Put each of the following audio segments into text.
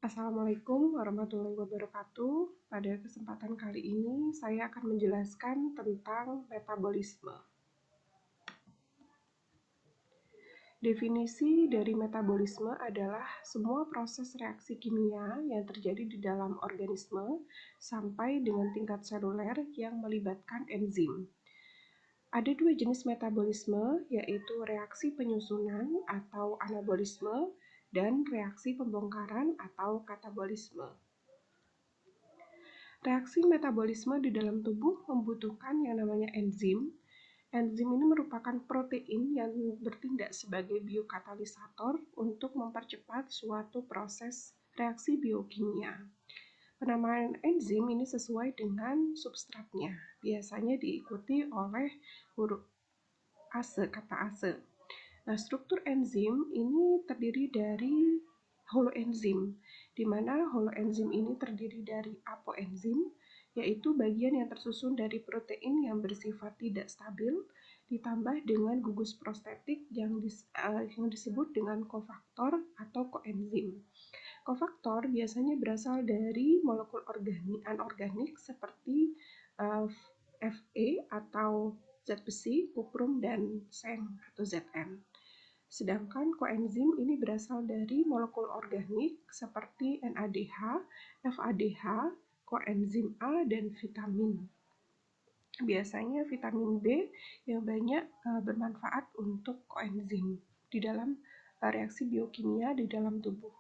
Assalamualaikum warahmatullahi wabarakatuh. Pada kesempatan kali ini, saya akan menjelaskan tentang metabolisme. Definisi dari metabolisme adalah semua proses reaksi kimia yang terjadi di dalam organisme sampai dengan tingkat seluler yang melibatkan enzim. Ada dua jenis metabolisme, yaitu reaksi penyusunan atau anabolisme dan reaksi pembongkaran atau katabolisme. Reaksi metabolisme di dalam tubuh membutuhkan yang namanya enzim. Enzim ini merupakan protein yang bertindak sebagai biokatalisator untuk mempercepat suatu proses reaksi biokimia. Penamaan enzim ini sesuai dengan substratnya. Biasanya diikuti oleh huruf kata ase. Nah, struktur enzim ini terdiri dari holoenzim, di mana holoenzim ini terdiri dari apoenzim, yaitu bagian yang tersusun dari protein yang bersifat tidak stabil, ditambah dengan gugus prostetik yang disebut dengan kofaktor atau koenzim. Kofaktor biasanya berasal dari molekul anorganik seperti Fe atau zat besi, kuprum, dan seng atau Zn. Sedangkan koenzim ini berasal dari molekul organik seperti NADH, FADH, koenzim A, dan vitamin. Biasanya vitamin B yang banyak bermanfaat untuk koenzim di dalam reaksi biokimia di dalam tubuh.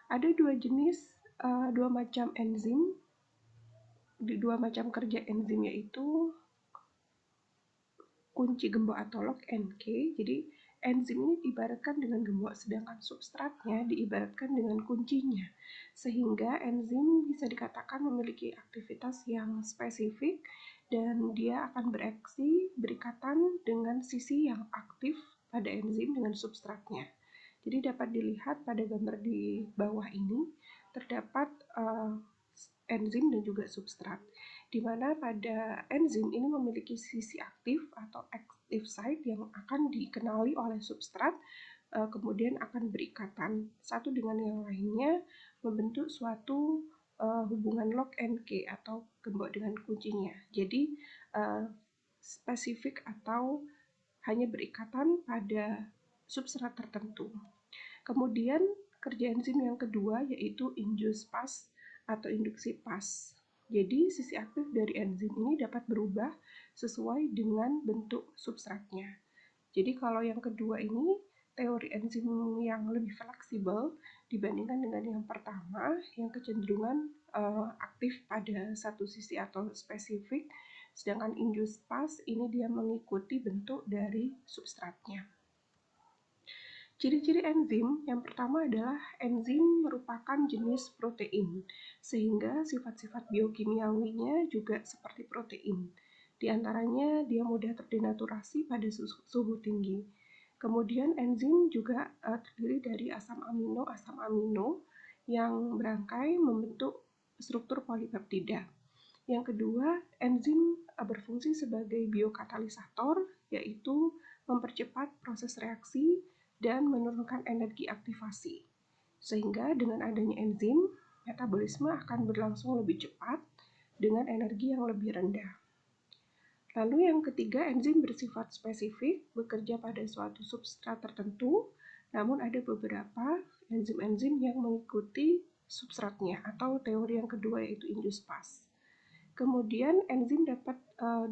Ada dua macam enzim, dua macam kerja enzim, yaitu kunci gembok atau lock and key. Jadi enzim ini diibaratkan dengan gembok, sedangkan substratnya diibaratkan dengan kuncinya, sehingga enzim bisa dikatakan memiliki aktivitas yang spesifik dan dia akan berikatan dengan sisi yang aktif pada enzim dengan substratnya. Jadi dapat dilihat pada gambar di bawah ini terdapat enzim dan juga substrat, di mana pada enzim ini memiliki sisi aktif atau active site yang akan dikenali oleh substrat, kemudian akan berikatan satu dengan yang lainnya, membentuk suatu hubungan lock and key atau gembok dengan kuncinya. Jadi spesifik atau hanya berikatan pada substrat tertentu. Kemudian kerja enzim yang kedua yaitu induce pas atau induksi pas. Jadi sisi aktif dari enzim ini dapat berubah sesuai dengan bentuk substratnya. Jadi kalau yang kedua ini teori enzim yang lebih fleksibel dibandingkan dengan yang pertama yang kecenderungan aktif pada satu sisi atau spesifik, sedangkan induce pas ini dia mengikuti bentuk dari substratnya. Ciri-ciri enzim yang pertama adalah enzim merupakan jenis protein, sehingga sifat-sifat biokimiawinya juga seperti protein. Di antaranya dia mudah terdenaturasi pada suhu tinggi. Kemudian enzim juga terdiri dari asam amino yang berangkai membentuk struktur polipeptida. Yang kedua, enzim berfungsi sebagai biokatalisator, yaitu mempercepat proses reaksi dan menurunkan energi aktivasi. Sehingga dengan adanya enzim, metabolisme akan berlangsung lebih cepat dengan energi yang lebih rendah. Lalu yang ketiga, enzim bersifat spesifik, bekerja pada suatu substrat tertentu, namun ada beberapa enzim-enzim yang mengikuti substratnya atau teori yang kedua yaitu induce pas. Kemudian enzim dapat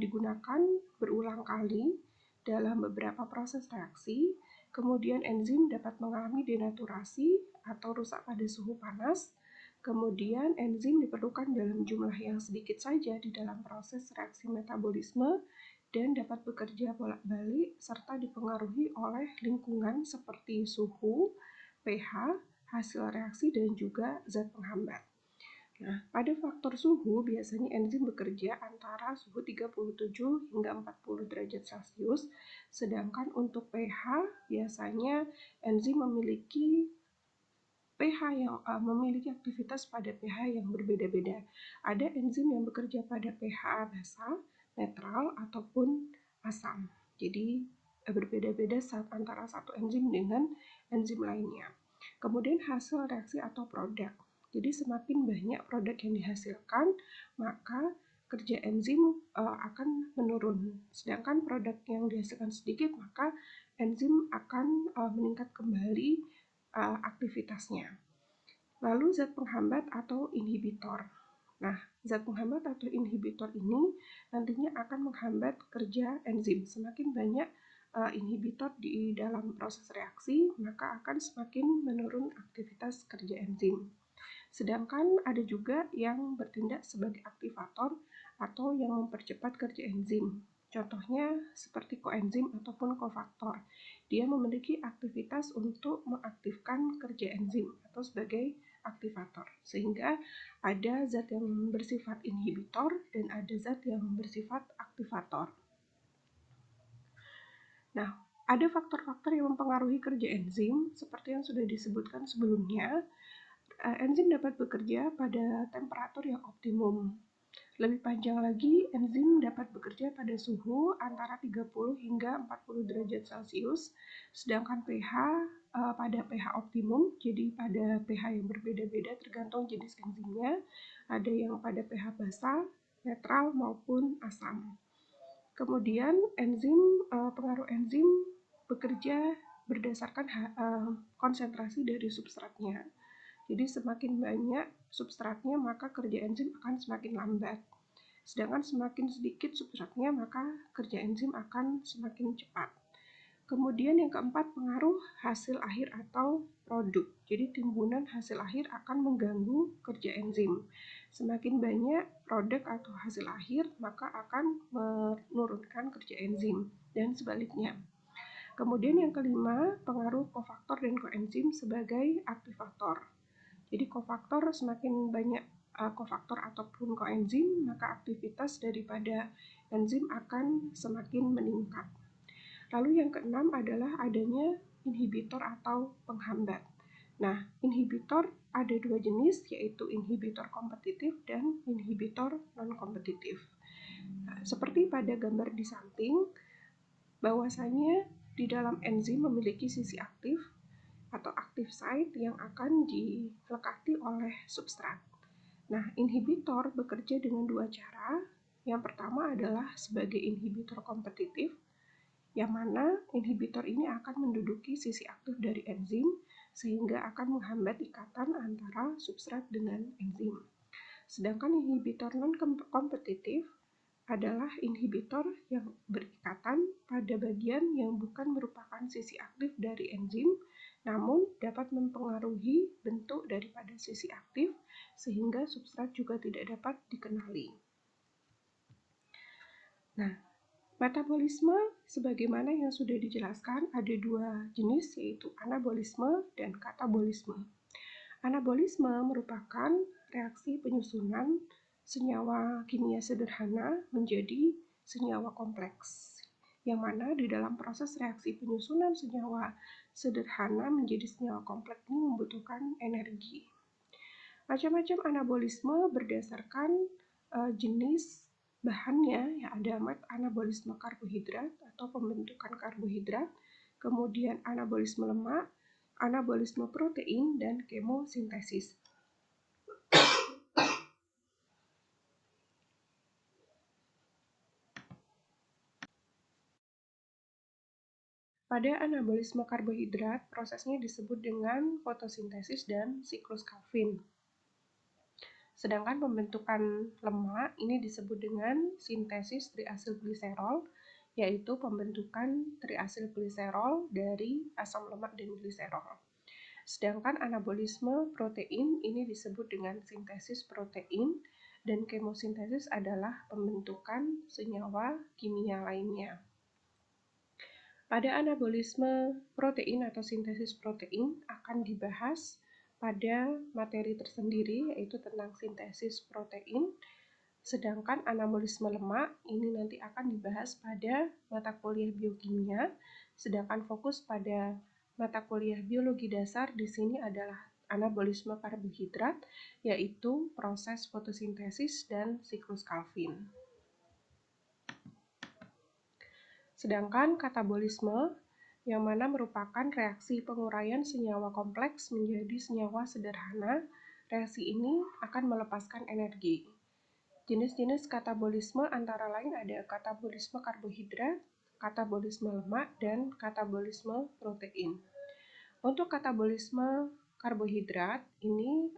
digunakan berulang kali dalam beberapa proses reaksi. Kemudian enzim dapat mengalami denaturasi atau rusak pada suhu panas. Kemudian enzim diperlukan dalam jumlah yang sedikit saja di dalam proses reaksi metabolisme dan dapat bekerja bolak-balik serta dipengaruhi oleh lingkungan seperti suhu, pH, hasil reaksi, dan juga zat penghambat. Nah, pada faktor suhu biasanya enzim bekerja antara suhu 37 hingga 40 derajat Celcius, sedangkan untuk pH biasanya enzim memiliki aktivitas pada pH yang berbeda-beda. Ada enzim yang bekerja pada pH basa, netral, ataupun asam. Jadi berbeda-beda antara satu enzim dengan enzim lainnya. Kemudian hasil reaksi atau produk. Jadi semakin banyak produk yang dihasilkan, maka kerja enzim akan menurun. Sedangkan produk yang dihasilkan sedikit, maka enzim akan meningkat kembali aktivitasnya. Lalu zat penghambat atau inhibitor. Nah, zat penghambat atau inhibitor ini nantinya akan menghambat kerja enzim. Semakin banyak inhibitor di dalam proses reaksi, maka akan semakin menurun aktivitas kerja enzim. Sedangkan ada juga yang bertindak sebagai aktivator atau yang mempercepat kerja enzim. Contohnya seperti koenzim ataupun kofaktor. Dia memiliki aktivitas untuk mengaktifkan kerja enzim atau sebagai aktivator. Sehingga ada zat yang bersifat inhibitor dan ada zat yang bersifat aktivator. Nah, ada faktor-faktor yang mempengaruhi kerja enzim seperti yang sudah disebutkan sebelumnya. Enzim dapat bekerja pada temperatur yang optimum. Lebih panjang lagi, enzim dapat bekerja pada suhu antara 30 hingga 40 derajat Celcius, sedangkan pH pada pH optimum, jadi pada pH yang berbeda-beda tergantung jenis enzimnya, ada yang pada pH basa, netral, maupun asam. Kemudian pengaruh enzim bekerja berdasarkan konsentrasi dari substratnya. Jadi semakin banyak substratnya, maka kerja enzim akan semakin lambat. Sedangkan semakin sedikit substratnya, maka kerja enzim akan semakin cepat. Kemudian yang keempat, pengaruh hasil akhir atau produk. Jadi timbunan hasil akhir akan mengganggu kerja enzim. Semakin banyak produk atau hasil akhir, maka akan menurunkan kerja enzim dan sebaliknya. Kemudian yang kelima, pengaruh kofaktor dan koenzim sebagai aktivator. Jadi kofaktor, semakin banyak kofaktor ataupun koenzim, maka aktivitas daripada enzim akan semakin meningkat. Lalu yang keenam adalah adanya inhibitor atau penghambat. Nah, inhibitor ada dua jenis, yaitu inhibitor kompetitif dan inhibitor non-kompetitif. Nah, seperti pada gambar di samping, bahwasanya di dalam enzim memiliki sisi aktif atau active site yang akan dilekati oleh substrat. Nah, inhibitor bekerja dengan dua cara. Yang pertama adalah sebagai inhibitor kompetitif, yang mana inhibitor ini akan menduduki sisi aktif dari enzim sehingga akan menghambat ikatan antara substrat dengan enzim. Sedangkan inhibitor non-kompetitif adalah inhibitor yang berikatan pada bagian yang bukan merupakan sisi aktif dari enzim, namun dapat mempengaruhi bentuk daripada sisi aktif sehingga substrat juga tidak dapat dikenali. Nah, metabolisme sebagaimana yang sudah dijelaskan ada dua jenis, yaitu anabolisme dan katabolisme. Anabolisme merupakan reaksi penyusunan senyawa kimia sederhana menjadi senyawa kompleks, yang mana di dalam proses reaksi penyusunan senyawa sederhana menjadi senyawa kompleks ini membutuhkan energi. Macam-macam anabolisme berdasarkan jenis bahannya, ya ada anabolisme karbohidrat atau pembentukan karbohidrat, kemudian anabolisme lemak, anabolisme protein, dan kemosintesis. Pada anabolisme karbohidrat, prosesnya disebut dengan fotosintesis dan siklus Calvin. Sedangkan pembentukan lemak ini disebut dengan sintesis triasilgliserol, yaitu pembentukan triasilgliserol dari asam lemak dan gliserol. Sedangkan anabolisme protein ini disebut dengan sintesis protein, dan kemosintesis adalah pembentukan senyawa kimia lainnya. Pada anabolisme protein atau sintesis protein akan dibahas pada materi tersendiri, yaitu tentang sintesis protein. Sedangkan anabolisme lemak ini nanti akan dibahas pada mata kuliah biokimia, sedangkan fokus pada mata kuliah biologi dasar di sini adalah anabolisme karbohidrat, yaitu proses fotosintesis dan siklus Calvin. Sedangkan katabolisme yang mana merupakan reaksi penguraian senyawa kompleks menjadi senyawa sederhana. Reaksi ini akan melepaskan energi. Jenis-jenis katabolisme antara lain ada katabolisme karbohidrat, katabolisme lemak, dan katabolisme protein. Untuk katabolisme karbohidrat ini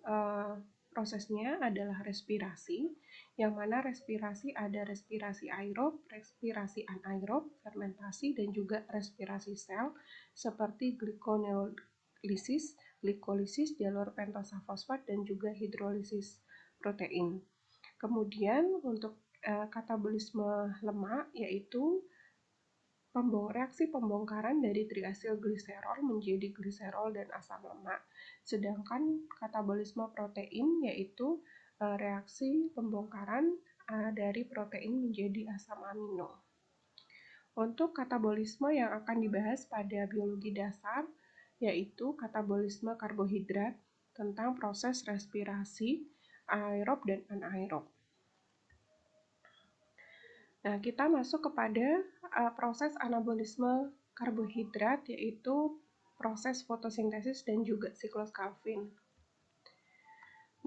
prosesnya adalah respirasi, yang mana respirasi ada respirasi aerob, respirasi anaerob, fermentasi, dan juga respirasi sel seperti glikolisis, jalur pentasa fosfat, dan juga hidrolisis protein. Kemudian untuk katabolisme lemak yaitu reaksi pembongkaran dari triasilgliserol menjadi gliserol dan asam lemak. Sedangkan katabolisme protein yaitu reaksi pembongkaran dari protein menjadi asam amino. Untuk katabolisme yang akan dibahas pada biologi dasar yaitu katabolisme karbohidrat tentang proses respirasi aerob dan anaerob. Nah, kita masuk kepada proses anabolisme karbohidrat, yaitu proses fotosintesis dan juga siklus Calvin.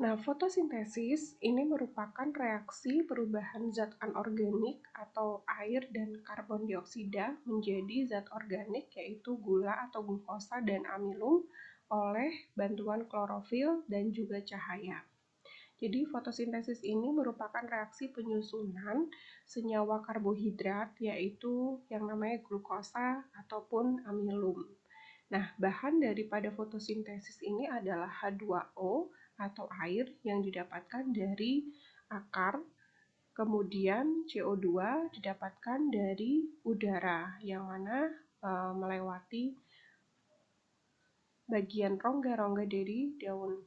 Nah, fotosintesis ini merupakan reaksi perubahan zat anorganik atau air dan karbon dioksida menjadi zat organik, yaitu gula atau glukosa dan amilum oleh bantuan klorofil dan juga cahaya. Jadi fotosintesis ini merupakan reaksi penyusunan senyawa karbohidrat yaitu yang namanya glukosa ataupun amilum. Nah, bahan daripada fotosintesis ini adalah H2O atau air yang didapatkan dari akar, kemudian CO2 didapatkan dari udara yang mana melewati bagian rongga-rongga dari daun.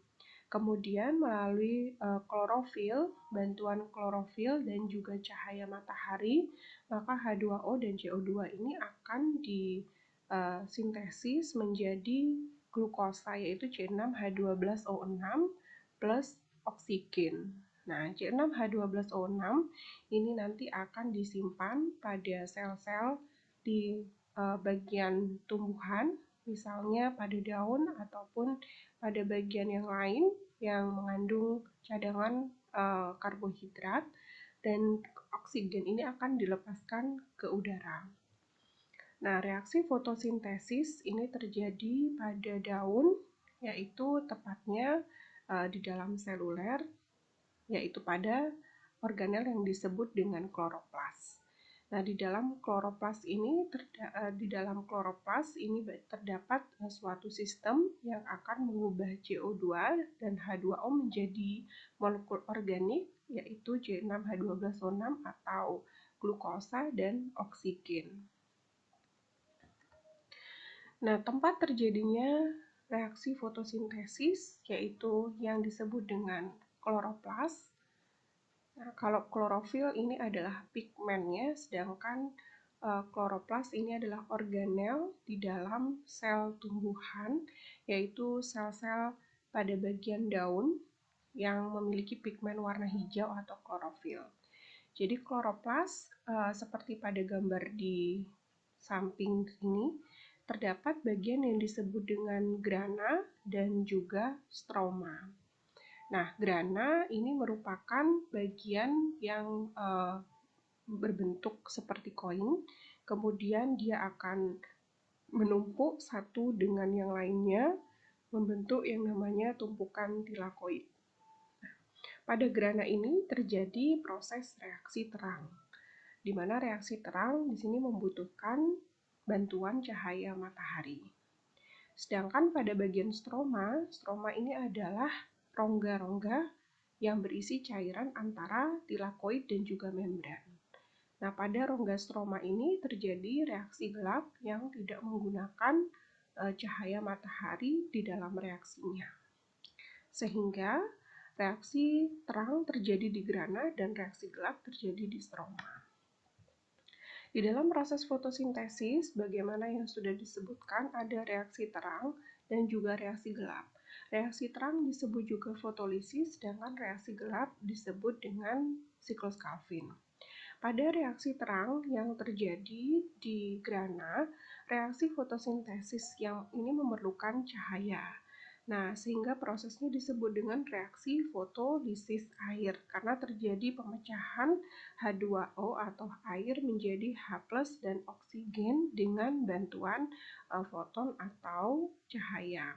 Kemudian melalui klorofil, bantuan klorofil dan juga cahaya matahari, maka H2O dan CO2 ini akan disintesis menjadi glukosa yaitu C6H12O6 plus oksigen. Nah, C6H12O6 ini nanti akan disimpan pada sel-sel di bagian tumbuhan, misalnya pada daun ataupun pada bagian yang lain yang mengandung cadangan karbohidrat, dan oksigen ini akan dilepaskan ke udara. Nah, reaksi fotosintesis ini terjadi pada daun, yaitu tepatnya di dalam seluler, yaitu pada organel yang disebut dengan kloroplas. Nah, di dalam kloroplas ini terdapat suatu sistem yang akan mengubah CO2 dan H2O menjadi molekul organik yaitu C6H12O6 atau glukosa dan oksigen. Nah, tempat terjadinya reaksi fotosintesis yaitu yang disebut dengan kloroplas. Nah, kalau klorofil ini adalah pigmennya, sedangkan kloroplas ini adalah organel di dalam sel tumbuhan, yaitu sel-sel pada bagian daun yang memiliki pigmen warna hijau atau klorofil. Jadi kloroplas seperti pada gambar di samping ini, terdapat bagian yang disebut dengan grana dan juga stroma. Nah, grana ini merupakan bagian yang berbentuk seperti koin, kemudian dia akan menumpuk satu dengan yang lainnya, membentuk yang namanya tumpukan tilakoid. Nah, pada grana ini terjadi proses reaksi terang, di mana reaksi terang di sini membutuhkan bantuan cahaya matahari. Sedangkan pada bagian stroma ini adalah rongga-rongga yang berisi cairan antara tilakoid dan juga membran. Nah, pada rongga stroma ini terjadi reaksi gelap yang tidak menggunakan cahaya matahari di dalam reaksinya. Sehingga reaksi terang terjadi di grana dan reaksi gelap terjadi di stroma. Di dalam proses fotosintesis, bagaimana yang sudah disebutkan, ada reaksi terang dan juga reaksi gelap. Reaksi terang disebut juga fotolisis, sedangkan reaksi gelap disebut dengan siklus Calvin. Pada reaksi terang yang terjadi di grana, reaksi fotosintesis yang ini memerlukan cahaya. Nah, sehingga prosesnya disebut dengan reaksi fotolisis air karena terjadi pemecahan H2O atau air menjadi H+ dan oksigen dengan bantuan foton atau cahaya.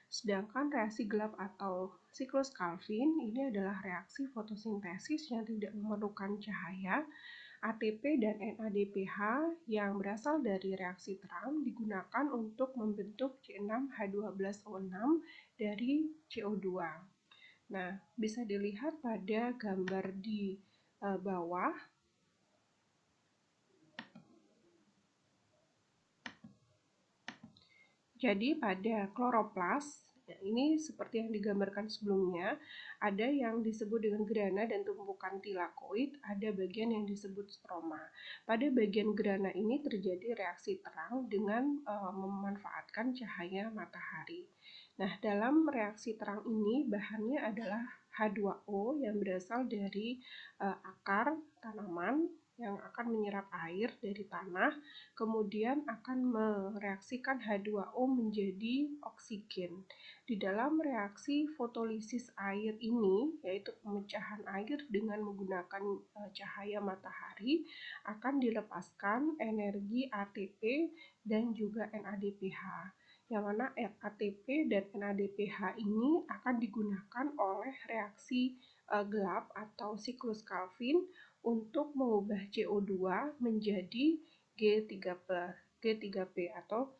Sedangkan reaksi gelap atau siklus Calvin ini adalah reaksi fotosintesis yang tidak memerlukan cahaya. ATP dan NADPH yang berasal dari reaksi terang digunakan untuk membentuk C6H12O6 dari CO2. Nah, bisa dilihat pada gambar di bawah. Jadi pada kloroplas, ini seperti yang digambarkan sebelumnya, ada yang disebut dengan grana dan tumpukan tilakoid, ada bagian yang disebut stroma. Pada bagian grana ini terjadi reaksi terang dengan memanfaatkan cahaya matahari. Nah, dalam reaksi terang ini bahannya adalah H2O yang berasal dari akar tanaman yang akan menyerap air dari tanah, kemudian akan mereaksikan H2O menjadi oksigen. Di dalam reaksi fotolisis air ini, yaitu pemecahan air dengan menggunakan cahaya matahari, akan dilepaskan energi ATP dan juga NADPH. Yang mana ATP dan NADPH ini akan digunakan oleh reaksi gelap atau siklus Calvin untuk mengubah CO2 menjadi G3P atau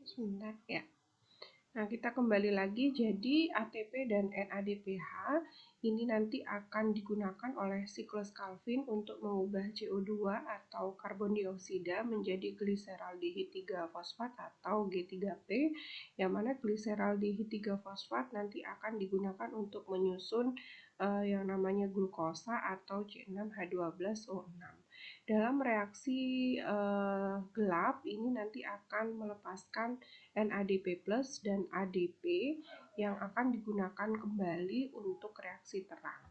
sebentar ya. Nah, kita kembali lagi, jadi ATP dan NADPH ini nanti akan digunakan oleh siklus Calvin untuk mengubah CO2 atau karbon dioksida menjadi gliseraldehid 3 fosfat atau G3P, yang mana gliseraldehid 3 fosfat nanti akan digunakan untuk menyusun yang namanya glukosa atau C6H12O6. Dalam reaksi gelap ini nanti akan melepaskan NADP+ dan ADP yang akan digunakan kembali untuk reaksi terang.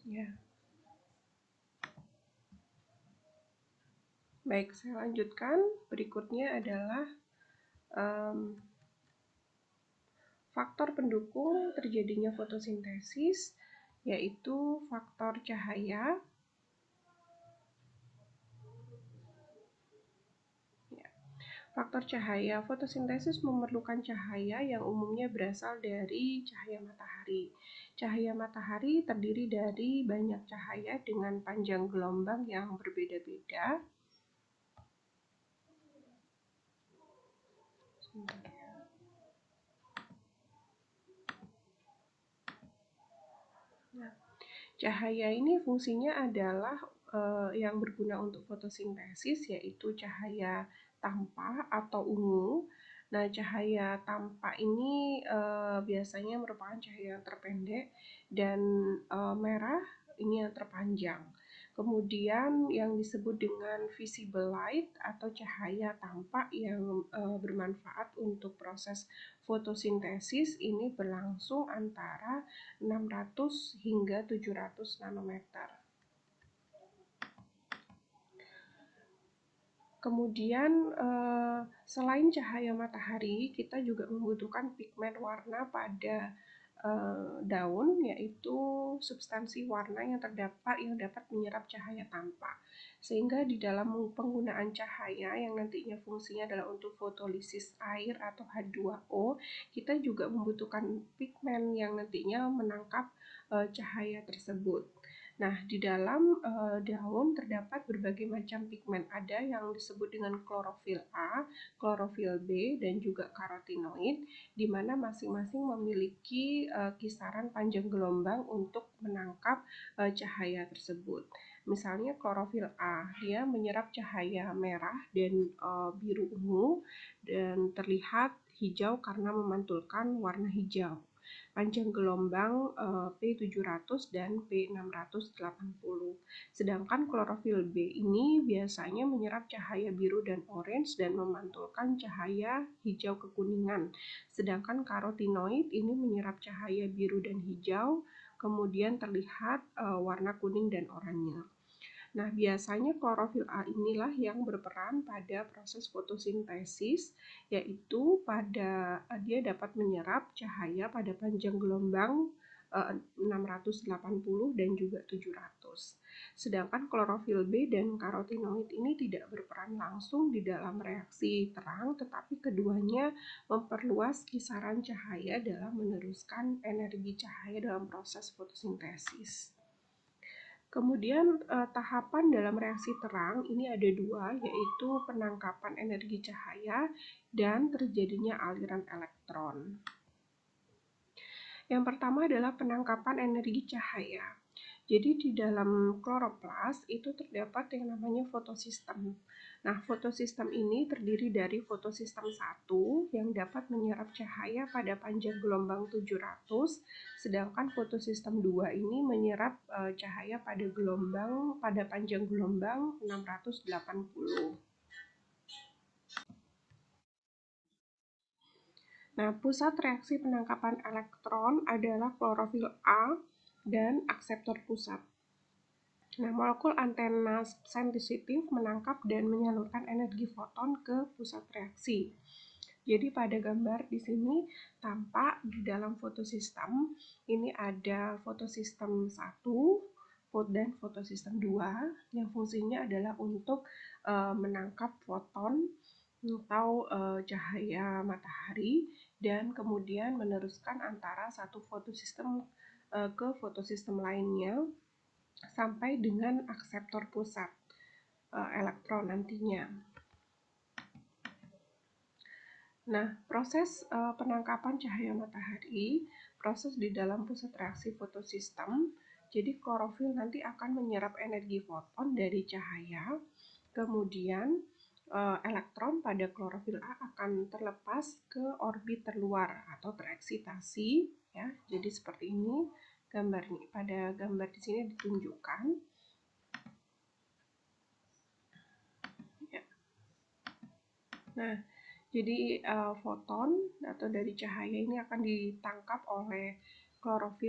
Ya. Baik, saya lanjutkan. Berikutnya adalah faktor pendukung terjadinya fotosintesis, yaitu faktor cahaya. Faktor cahaya, fotosintesis memerlukan cahaya yang umumnya berasal dari cahaya matahari. Cahaya matahari terdiri dari banyak cahaya dengan panjang gelombang yang berbeda-beda. Nah, cahaya ini fungsinya adalah yang berguna untuk fotosintesis, yaitu cahaya tampak atau ungu. Nah, cahaya tampak ini biasanya merupakan cahaya yang terpendek dan merah ini yang terpanjang. Kemudian yang disebut dengan visible light atau cahaya tampak yang bermanfaat untuk proses fotosintesis ini berlangsung antara 600 hingga 700 nanometer. Kemudian selain cahaya matahari, kita juga membutuhkan pigmen warna pada daun, yaitu substansi warna yang dapat menyerap cahaya tampak. Sehingga di dalam penggunaan cahaya yang nantinya fungsinya adalah untuk fotolisis air atau H2O, kita juga membutuhkan pigmen yang nantinya menangkap cahaya tersebut. Nah, di dalam daun terdapat berbagai macam pigmen. Ada yang disebut dengan klorofil A, klorofil B, dan juga karotinoid, di mana masing-masing memiliki kisaran panjang gelombang untuk menangkap cahaya tersebut. Misalnya klorofil A, dia menyerap cahaya merah dan biru ungu dan terlihat hijau karena memantulkan warna hijau. Panjang gelombang P700 dan P680. Sedangkan klorofil B ini biasanya menyerap cahaya biru dan orange dan memantulkan cahaya hijau kekuningan. Sedangkan karotinoid ini menyerap cahaya biru dan hijau, kemudian terlihat warna kuning dan oranye. Nah, biasanya klorofil A inilah yang berperan pada proses fotosintesis, yaitu dia dapat menyerap cahaya pada panjang gelombang 680 dan juga 700. Sedangkan klorofil B dan karotinoid ini tidak berperan langsung di dalam reaksi terang, tetapi keduanya memperluas kisaran cahaya dalam meneruskan energi cahaya dalam proses fotosintesis. Kemudian tahapan dalam reaksi terang ini ada dua, yaitu penangkapan energi cahaya dan terjadinya aliran elektron. Yang pertama adalah penangkapan energi cahaya. Jadi di dalam kloroplas itu terdapat yang namanya fotosistem. Nah, fotosistem ini terdiri dari fotosistem 1 yang dapat menyerap cahaya pada panjang gelombang 700, sedangkan fotosistem 2 ini menyerap cahaya pada panjang gelombang 680. Nah, pusat reaksi penangkapan elektron adalah klorofil A dan akseptor pusat. Nah, molekul antena sensitif menangkap dan menyalurkan energi foton ke pusat reaksi. Jadi pada gambar di sini tampak di dalam fotosistem ini ada fotosistem 1 dan fotosistem 2 yang fungsinya adalah untuk menangkap foton atau cahaya matahari dan kemudian meneruskan antara satu fotosistem ke fotosistem lainnya sampai dengan akseptor pusat elektron nantinya. Nah, proses penangkapan cahaya matahari, proses di dalam pusat reaksi fotosistem, jadi klorofil nanti akan menyerap energi foton dari cahaya, kemudian elektron pada klorofil A akan terlepas ke orbit terluar atau tereksitasi, ya. Jadi seperti ini gambarnya. Pada gambar di sini ditunjukkan. Ya. Nah, jadi foton atau dari cahaya ini akan ditangkap oleh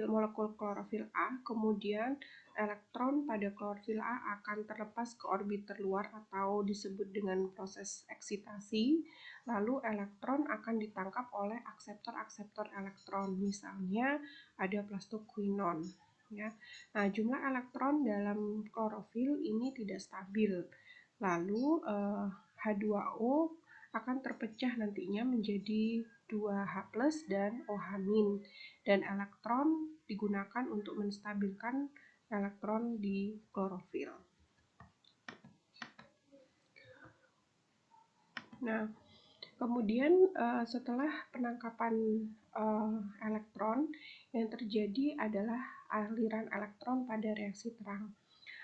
molekul klorofil A, kemudian elektron pada klorofil A akan terlepas ke orbit terluar atau disebut dengan proses eksitasi. Lalu elektron akan ditangkap oleh akseptor-akseptor elektron, misalnya ada plastoquinon. Ya. Nah, jumlah elektron dalam klorofil ini tidak stabil. Lalu H2O akan terpecah nantinya menjadi 2H+ dan OH-, dan elektron digunakan untuk menstabilkan elektron di klorofil. Nah, kemudian setelah penangkapan elektron, yang terjadi adalah aliran elektron pada reaksi terang.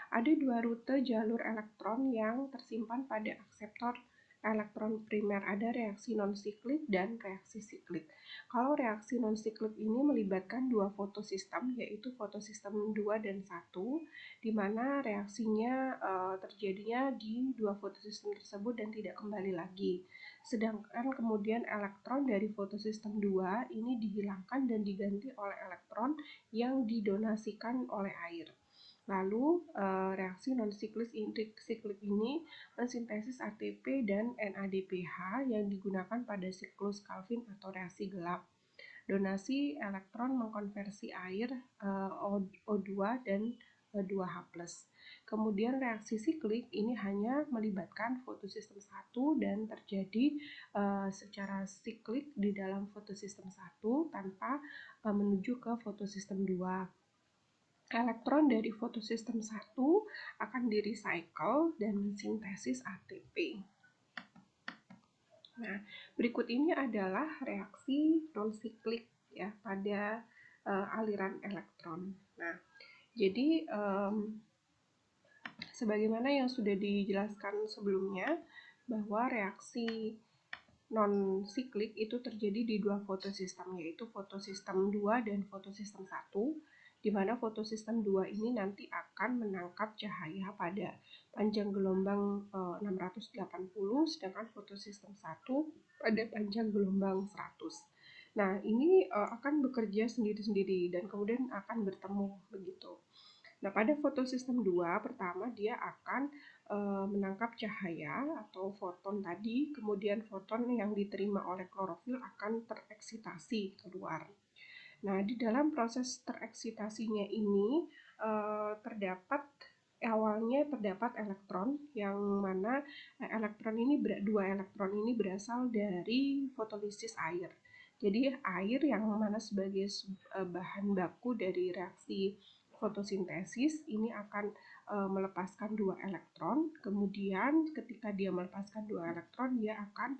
Ada dua rute jalur elektron yang tersimpan pada akseptor elektron primer, ada reaksi non-siklik dan reaksi siklik. Kalau reaksi non-siklik ini melibatkan dua fotosistem, yaitu fotosistem 2 dan 1, di mana reaksinya terjadinya di dua fotosistem tersebut dan tidak kembali lagi. Sedangkan kemudian elektron dari fotosistem 2 ini dihilangkan dan diganti oleh elektron yang didonasikan oleh air. Lalu reaksi non-siklik ini mensintesis ATP dan NADPH yang digunakan pada siklus Calvin atau reaksi gelap. Donasi elektron mengkonversi air O2 dan 2H+. Kemudian reaksi siklik ini hanya melibatkan fotosistem 1 dan terjadi secara siklik di dalam fotosistem 1 tanpa menuju ke fotosistem 2. elektron dari fotosistem 1 akan di-recycle dan mensintesis ATP. Nah, berikut ini adalah reaksi non-siklik ya pada aliran elektron. Nah, jadi sebagaimana yang sudah dijelaskan sebelumnya, bahwa reaksi non-siklik itu terjadi di dua fotosistem, yaitu fotosistem 2 dan fotosistem 1, di mana fotosistem 2 ini nanti akan menangkap cahaya pada panjang gelombang 680, sedangkan fotosistem 1 pada panjang gelombang 100. Nah, ini akan bekerja sendiri-sendiri dan kemudian akan bertemu begitu. Nah, pada fotosistem 2 pertama dia akan menangkap cahaya atau foton tadi, kemudian foton yang diterima oleh klorofil akan tereksitasi keluar. Nah, di dalam proses tereksitasinya ini awalnya terdapat elektron, yang mana dua elektron ini berasal dari fotolisis air. Jadi air yang mana sebagai bahan baku dari reaksi fotosintesis ini akan melepaskan dua elektron. Kemudian ketika dia melepaskan dua elektron, dia akan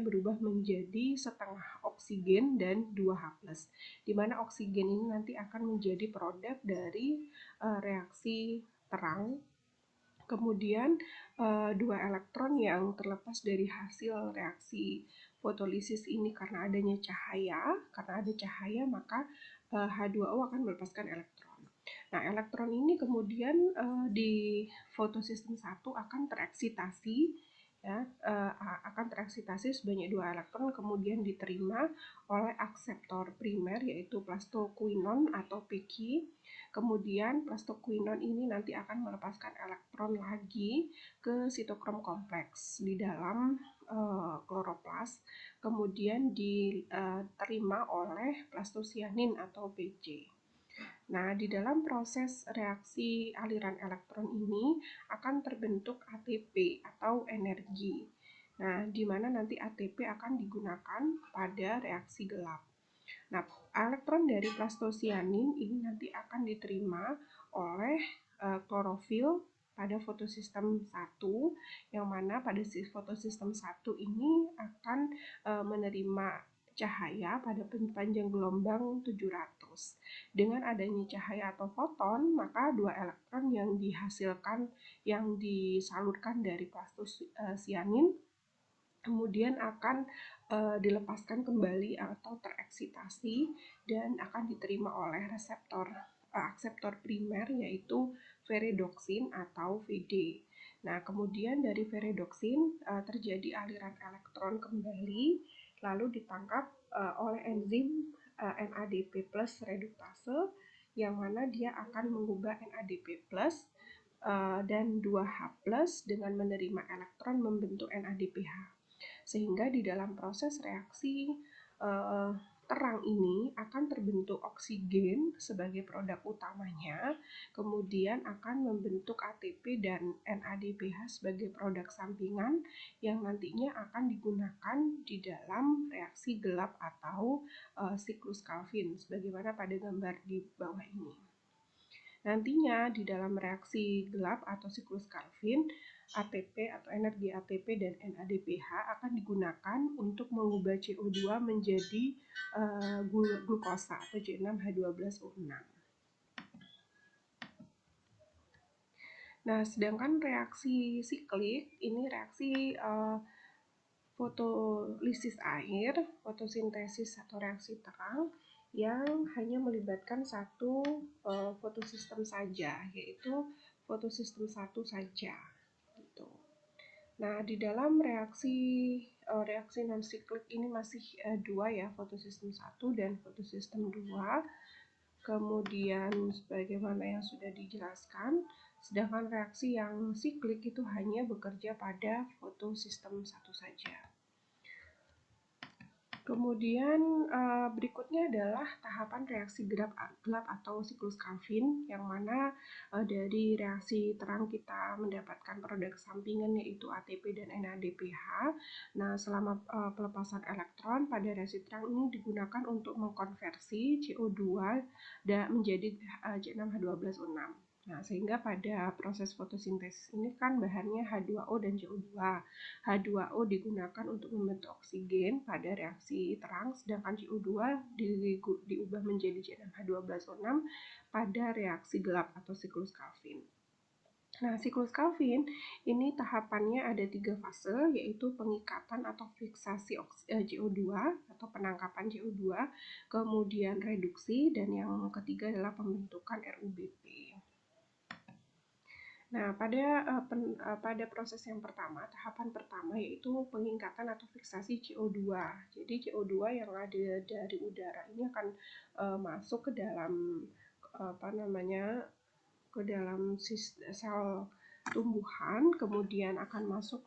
berubah menjadi setengah oksigen dan 2H+, di mana oksigen ini nanti akan menjadi produk dari reaksi terang. Kemudian dua elektron yang terlepas dari hasil reaksi fotolisis ini karena adanya cahaya, maka H2O akan melepaskan elektron. Nah, elektron ini kemudian di fotosistem 1 akan tereksitasi ya, sebanyak 2 elektron, kemudian diterima oleh akseptor primer yaitu plastoquinon atau Pq. Kemudian plastoquinon ini nanti akan melepaskan elektron lagi ke sitokrom kompleks di dalam kloroplas, kemudian diterima oleh plastosianin atau Pc. Nah, di dalam proses reaksi aliran elektron ini akan terbentuk ATP atau energi. Nah, di mana nanti ATP akan digunakan pada reaksi gelap. Nah, elektron dari plastosianin ini nanti akan diterima oleh klorofil pada fotosistem 1, yang mana pada fotosistem 1 ini akan menerima cahaya pada panjang gelombang 700. Dengan adanya cahaya atau foton, maka dua elektron yang disalurkan dari plastosianin kemudian akan dilepaskan kembali atau tereksitasi dan akan diterima oleh akseptor primer yaitu ferredoksin atau Vd. Nah, kemudian dari ferredoksin terjadi aliran elektron kembali, lalu ditangkap oleh enzim NADP+ reduktase, yang mana dia akan mengubah NADP+ dan 2H+ dengan menerima elektron membentuk NADPH. Sehingga di dalam proses reaksi terang ini akan terbentuk oksigen sebagai produk utamanya, kemudian akan membentuk ATP dan NADPH sebagai produk sampingan yang nantinya akan digunakan di dalam reaksi gelap atau siklus Calvin, sebagaimana pada gambar di bawah ini. Nantinya di dalam reaksi gelap atau siklus Calvin, ATP atau energi ATP dan NADPH akan digunakan untuk mengubah CO2 menjadi glukosa atau C6H12O6. Nah, sedangkan reaksi siklik ini reaksi fotolisis air, fotosintesis atau reaksi terang yang hanya melibatkan satu fotosistem saja, yaitu fotosistem 1 saja. Gitu. Nah, di dalam reaksi non-siklik ini masih dua ya, fotosistem 1 dan fotosistem 2. Kemudian sebagaimana yang sudah dijelaskan, sedangkan reaksi yang siklik itu hanya bekerja pada fotosistem 1 saja. Kemudian berikutnya adalah tahapan reaksi gelap atau siklus Calvin, yang mana dari reaksi terang kita mendapatkan produk sampingan yaitu ATP dan NADPH. Nah, selama pelepasan elektron pada reaksi terang ini digunakan untuk mengkonversi CO2 menjadi C6H12O6. Nah, sehingga pada proses fotosintesis ini kan bahannya H2O dan CO2. H2O digunakan untuk membentuk oksigen pada reaksi terang, sedangkan CO2 diubah menjadi C6H12O6 pada reaksi gelap atau siklus Calvin. Nah, siklus Calvin ini tahapannya ada 3 fase, yaitu pengikatan atau fiksasi CO2 atau penangkapan CO2, kemudian reduksi, dan yang ketiga adalah pembentukan RUBP. Nah, pada proses yang pertama, tahapan pertama yaitu pengingkatan atau fiksasi CO2. Jadi CO2 yang ada dari udara ini akan masuk ke dalam ke dalam sel tumbuhan, kemudian akan masuk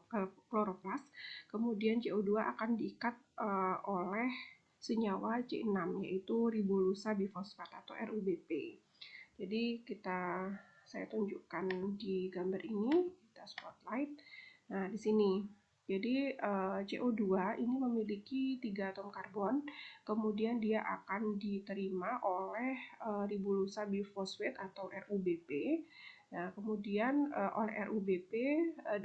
ke kloroplas, kemudian CO2 akan diikat oleh senyawa C6 yaitu ribolusa bifosfat atau RUBP. Jadi saya tunjukkan di gambar ini, kita spotlight. Nah, di sini. Jadi CO2 ini memiliki 3 atom karbon, kemudian dia akan diterima oleh ribolusa bifosfat atau RUBP. Nah, kemudian oleh RUBP,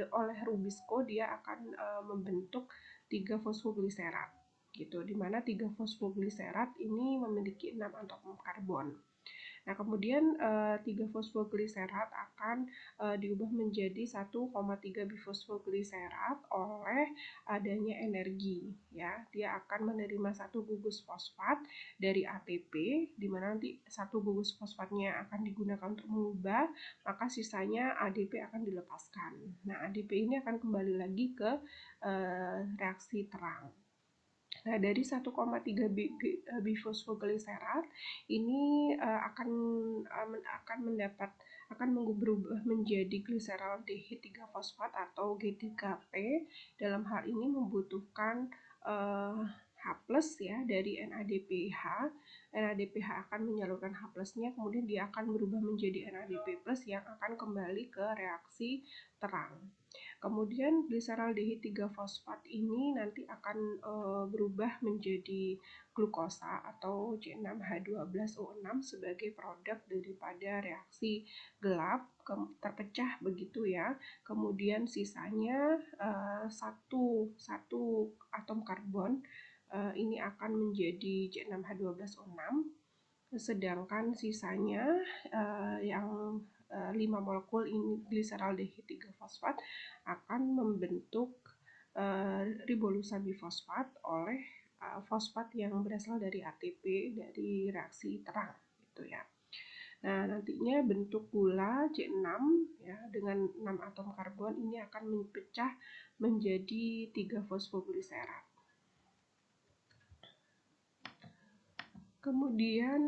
oleh Rubisco dia akan membentuk 3 fosfogliserat, gitu. Di mana 3 fosfogliserat ini memiliki 6 atom karbon. Nah, kemudian 3 fosfogliserat akan diubah menjadi 1,3 bifosfogliserat oleh adanya energi, ya. Dia akan menerima 1 gugus fosfat dari ATP, di mana nanti 1 gugus fosfatnya akan digunakan untuk mengubah, maka sisanya ADP akan dilepaskan. Nah, ADP ini akan kembali lagi ke reaksi terang. Nah, dari 1,3 bifosfogliserat ini akan berubah menjadi gliseraldehyde 3 fosfat atau G3P. Dalam hal ini membutuhkan H+ ya dari NADPH. NADPH akan menyalurkan H+-nya, kemudian dia akan berubah menjadi NADP+ yang akan kembali ke reaksi terang. Kemudian gliseraldehyde 3 fosfat ini nanti akan berubah menjadi glukosa atau C6H12O6 sebagai produk daripada reaksi gelap, terpecah begitu ya. Kemudian sisanya satu atom karbon ini akan menjadi C6H12O6, sedangkan sisanya yang 5 molekul ini gliseraldehyde 3 fosfat akan membentuk ribolusa bifosfat oleh fosfat yang berasal dari ATP dari reaksi terang, gitu ya. Nah, nantinya bentuk gula C6 ya dengan 6 atom karbon ini akan dipecah menjadi 3 fosfogliserat. Kemudian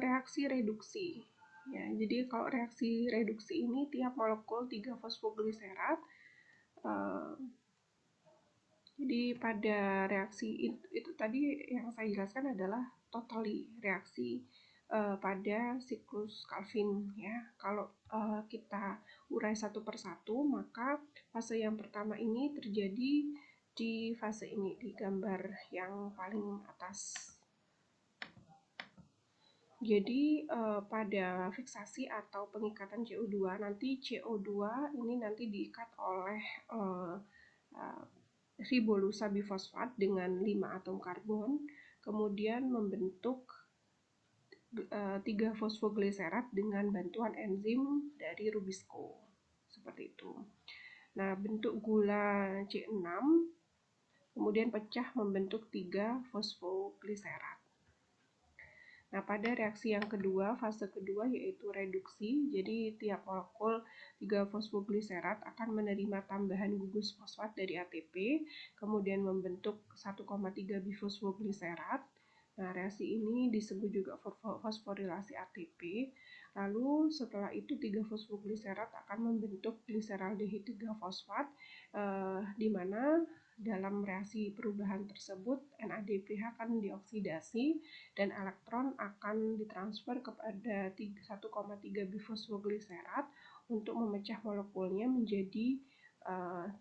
reaksi reduksi. Ya, jadi kalau reaksi reduksi ini tiap molekul 3 fosfogliserat. Jadi pada reaksi itu tadi yang saya jelaskan adalah totally reaksi pada siklus Calvin ya. Kalau kita urai satu persatu, maka fase yang pertama ini terjadi di fase ini, di gambar yang paling atas. Jadi pada fiksasi atau pengikatan CO2, nanti CO2 ini nanti diikat oleh ribolusa bifosfat dengan 5 atom karbon, kemudian membentuk 3 fosfogliserat dengan bantuan enzim dari Rubisco. Seperti itu. Nah, bentuk gula C6 kemudian pecah membentuk 3 fosfogliserat. Nah, pada reaksi yang kedua, fase kedua yaitu reduksi. Jadi tiap molekul 3 fosfogliserat akan menerima tambahan gugus fosfat dari ATP, kemudian membentuk 1,3 bifosfogliserat. Nah, reaksi ini disebut juga fosforilasi ATP. Lalu setelah itu 3 fosfogliserat akan membentuk gliseraldehyde 3 fosfat, di mana dalam reaksi perubahan tersebut NADPH akan dioksidasi dan elektron akan ditransfer kepada 1,3 bifosfogliserat untuk memecah molekulnya menjadi 3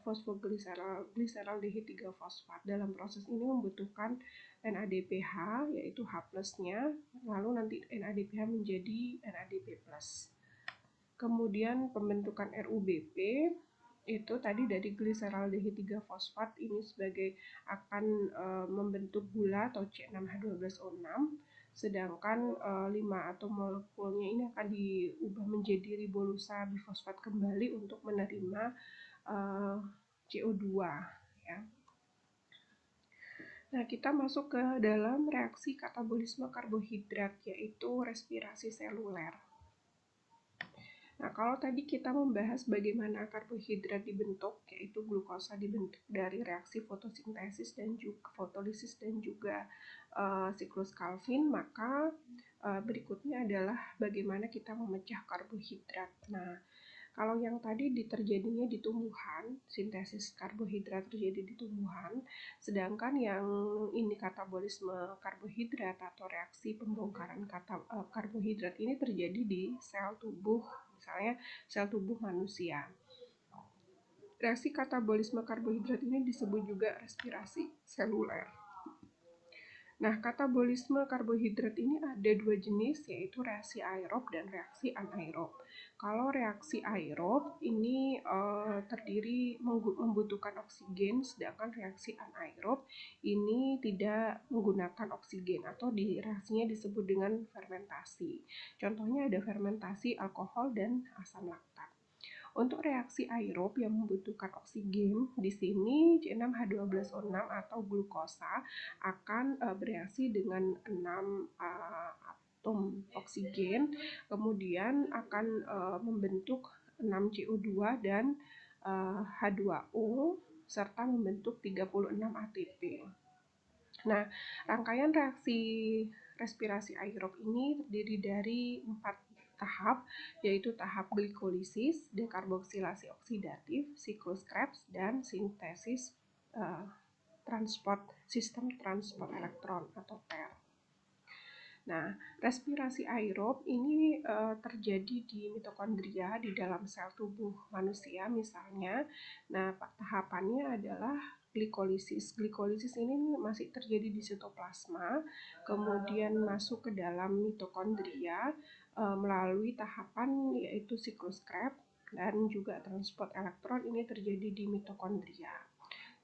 fosfogliserol dehid 3 fosfat. Dalam proses ini membutuhkan NADPH yaitu H+-nya, lalu nanti NADPH menjadi NADP+. Kemudian pembentukan RUBP itu tadi dari gliseraldehid 3 fosfat ini sebagai akan membentuk gula atau C6H12O6, sedangkan 5 atom molekulnya ini akan diubah menjadi ribolusa bifosfat kembali untuk menerima CO2 ya. Nah, kita masuk ke dalam reaksi katabolisme karbohidrat yaitu respirasi seluler. Nah, kalau tadi kita membahas bagaimana karbohidrat dibentuk, yaitu glukosa dibentuk dari reaksi fotosintesis dan juga fotolisis dan juga siklus Calvin, maka berikutnya adalah bagaimana kita memecah karbohidrat. Nah, kalau yang tadi terjadinya di tumbuhan, sintesis karbohidrat terjadi di tumbuhan, sedangkan yang ini katabolisme karbohidrat atau reaksi pembongkaran karbohidrat ini terjadi di sel tubuh, misalnya sel tubuh manusia. Reaksi katabolisme karbohidrat ini disebut juga respirasi seluler. Nah, katabolisme karbohidrat ini ada dua jenis, yaitu reaksi aerob dan reaksi anaerob. Kalau reaksi aerob ini terdiri membutuhkan oksigen, sedangkan reaksi anaerob ini tidak menggunakan oksigen atau reaksinya disebut dengan fermentasi. Contohnya ada fermentasi alkohol dan asam laktat. Untuk reaksi aerob yang membutuhkan oksigen, di sini C6H12O6 atau glukosa akan bereaksi dengan 6 atom oksigen, kemudian akan membentuk 6 CO2 dan H2O serta membentuk 36 ATP. Nah, rangkaian reaksi respirasi aerob ini terdiri dari 4 tahap, yaitu tahap glikolisis, dekarboksilasi oksidatif, siklus Krebs, dan sintesis sistem transport elektron atau TER. Nah, respirasi aerob ini terjadi di mitokondria di dalam sel tubuh manusia misalnya. Nah, tahapannya adalah glikolisis. Glikolisis ini masih terjadi di sitoplasma, kemudian masuk ke dalam mitokondria melalui tahapan yaitu siklus Krebs dan juga transport elektron ini terjadi di mitokondria.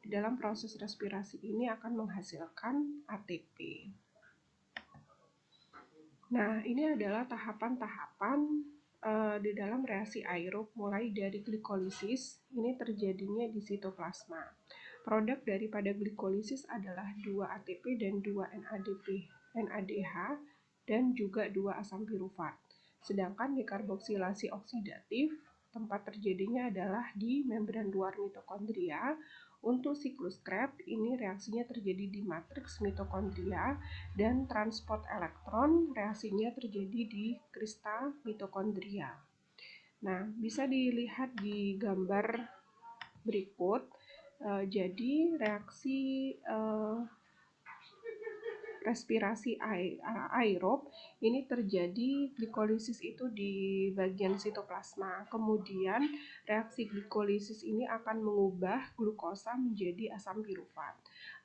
Di dalam proses respirasi ini akan menghasilkan ATP. Nah, ini adalah tahapan-tahapan di dalam reaksi aerob mulai dari glikolisis, ini terjadinya di sitoplasma. Produk daripada glikolisis adalah 2 ATP dan 2 NADH dan juga 2 asam pirufat. Sedangkan dekarboksilasi oksidatif, tempat terjadinya adalah di membran luar mitokondria. Untuk siklus Krebs, ini reaksinya terjadi di matriks mitokondria dan transport elektron reaksinya terjadi di kristal mitokondria. Nah, bisa dilihat di gambar berikut. Jadi reaksi respirasi aerob ini terjadi glikolisis itu di bagian sitoplasma. Kemudian reaksi glikolisis ini akan mengubah glukosa menjadi asam pirufat.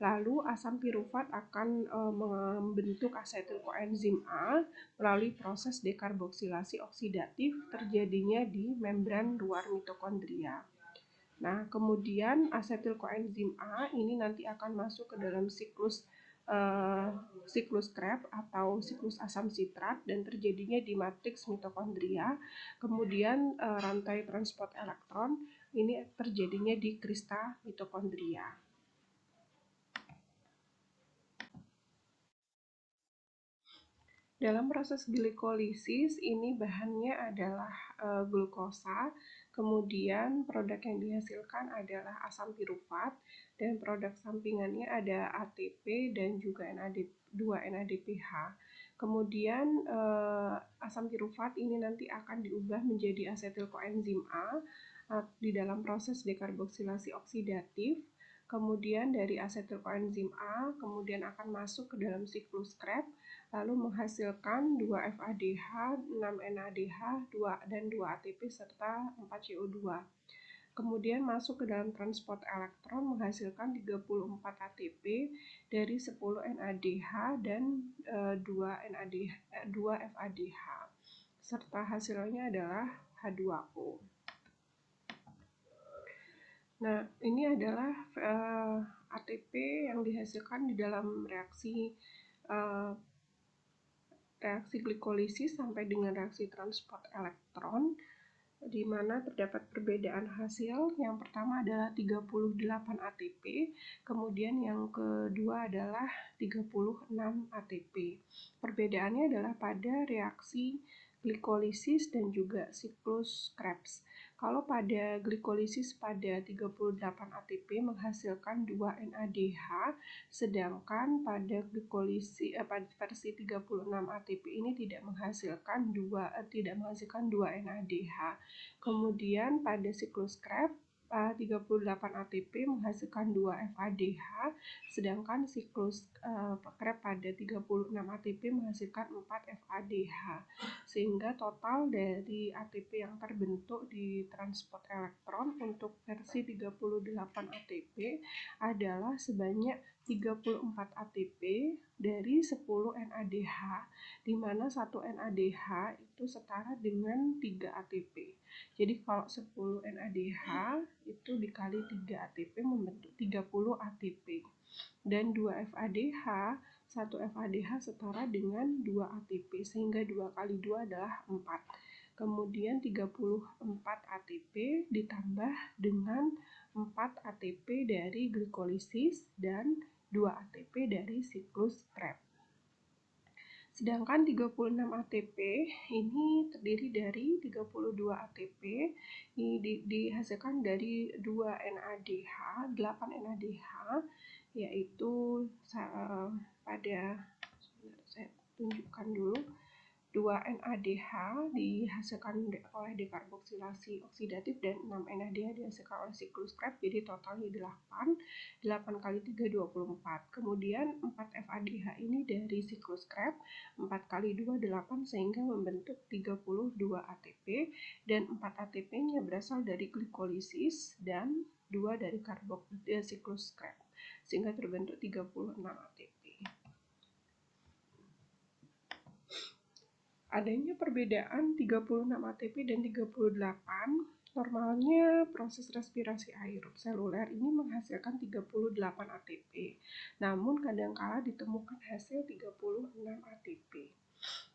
Lalu asam pirufat akan membentuk asetil koenzim A melalui proses dekarboksilasi oksidatif terjadinya di membran luar mitokondria. Nah, kemudian asetil koenzim A ini nanti akan masuk ke dalam siklus Krebs atau siklus asam sitrat dan terjadinya di matriks mitokondria. Kemudian rantai transport elektron ini terjadinya di kristal mitokondria. Dalam proses glikolisis ini bahannya adalah glukosa, kemudian produk yang dihasilkan adalah asam pirufat dan produk sampingannya ada ATP dan juga 2 NADPH. Kemudian asam pirufat ini nanti akan diubah menjadi asetil koenzim A di dalam proses dekarboksilasi oksidatif. Kemudian dari asetilkoenzim A kemudian akan masuk ke dalam siklus Krebs, lalu menghasilkan 2 FADH, 6 NADH, 2 dan 2 ATP serta 4 CO2. Kemudian masuk ke dalam transport elektron menghasilkan 34 ATP dari 10 NADH dan 2 FADH serta hasilnya adalah H2O. Nah, ini adalah ATP yang dihasilkan di dalam reaksi glikolisis sampai dengan reaksi transport elektron, di mana terdapat perbedaan hasil. Yang pertama adalah 38 ATP, kemudian yang kedua adalah 36 ATP. Perbedaannya adalah pada reaksi glikolisis dan juga siklus Krebs. Kalau pada glikolisis pada 38 ATP menghasilkan 2 NADH, sedangkan pada glikolisis pada versi 36 ATP ini tidak menghasilkan 2 NADH. Kemudian pada siklus Krebs 38 ATP menghasilkan 2 FADH, sedangkan siklus Krebs pada 36 ATP menghasilkan 4 FADH. Sehingga total dari ATP yang terbentuk di transport elektron untuk versi 38 ATP adalah sebanyak 34 ATP dari 10 NADH, di mana 1 NADH itu setara dengan 3 ATP. Jadi kalau 10 NADH itu dikali 3 ATP membentuk 30 ATP. Dan 2 FADH, 1 FADH setara dengan 2 ATP, sehingga 2 kali 2 adalah 4. Kemudian 34 ATP ditambah dengan 4 ATP dari glikolisis dan 2 ATP dari siklus Krebs. Sedangkan 36 ATP ini terdiri dari 32 ATP dihasilkan dari 2 NADH, 8 NADH, yaitu pada saya tunjukkan dulu 2 NADH dihasilkan oleh dekarboksilasi oksidatif dan 6 NADH dihasilkan oleh siklus Krebs, jadi totalnya 8 kali 3 24. Kemudian 4 FADH ini dari siklus Krebs, 4 kali 2 8 sehingga membentuk 32 ATP, dan 4 ATP-nya berasal dari glikolisis dan 2 dari siklus Krebs, sehingga terbentuk 36 ATP. Adanya perbedaan 36 ATP dan 38, normalnya proses respirasi aerob seluler ini menghasilkan 38 ATP. Namun kadangkala ditemukan hasil 36 ATP.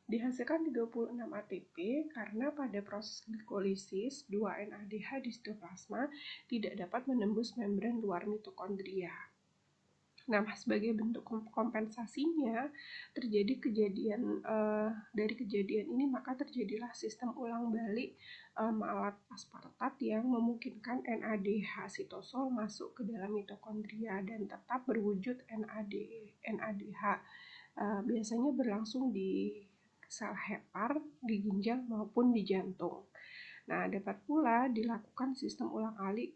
Dihasilkan 36 ATP karena pada proses glikolisis 2 NADH di sitoplasma tidak dapat menembus membran luar mitokondria. Nah, sebagai bentuk kompensasinya terjadi dari kejadian ini maka terjadilah sistem ulang balik malat aspartat yang memungkinkan NADH sitosol masuk ke dalam mitokondria dan tetap berwujud NADH. Biasanya berlangsung di sel hepar, di ginjal maupun di jantung. Nah, dapat pula dilakukan sistem ulang alik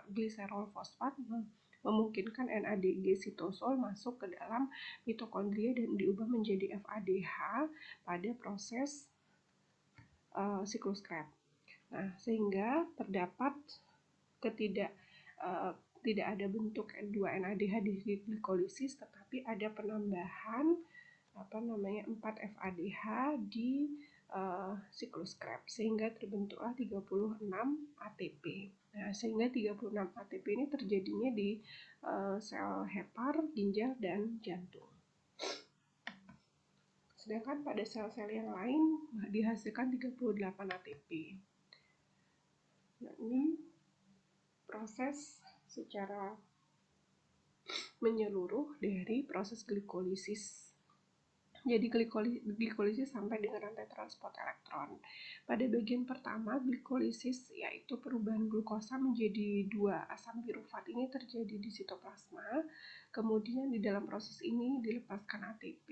gliserol fosfat memungkinkan NADG sitosol masuk ke dalam mitokondria dan diubah menjadi FADH pada proses siklus Krebs. Nah, sehingga terdapat tidak ada bentuk 2 NADH di glikolisis, tetapi ada penambahan 4 FADH di siklus Krebs, sehingga terbentuklah 36 ATP. Nah, sehingga 36 ATP ini terjadinya di sel hepar, ginjal, dan jantung. Sedangkan pada sel-sel yang lain dihasilkan 38 ATP. Nah, ini proses secara menyeluruh dari proses glikolisis. Jadi glikolisis sampai dengan rantai transport elektron. Pada bagian pertama, glikolisis yaitu perubahan glukosa menjadi 2 asam pirufat ini terjadi di sitoplasma. Kemudian di dalam proses ini dilepaskan ATP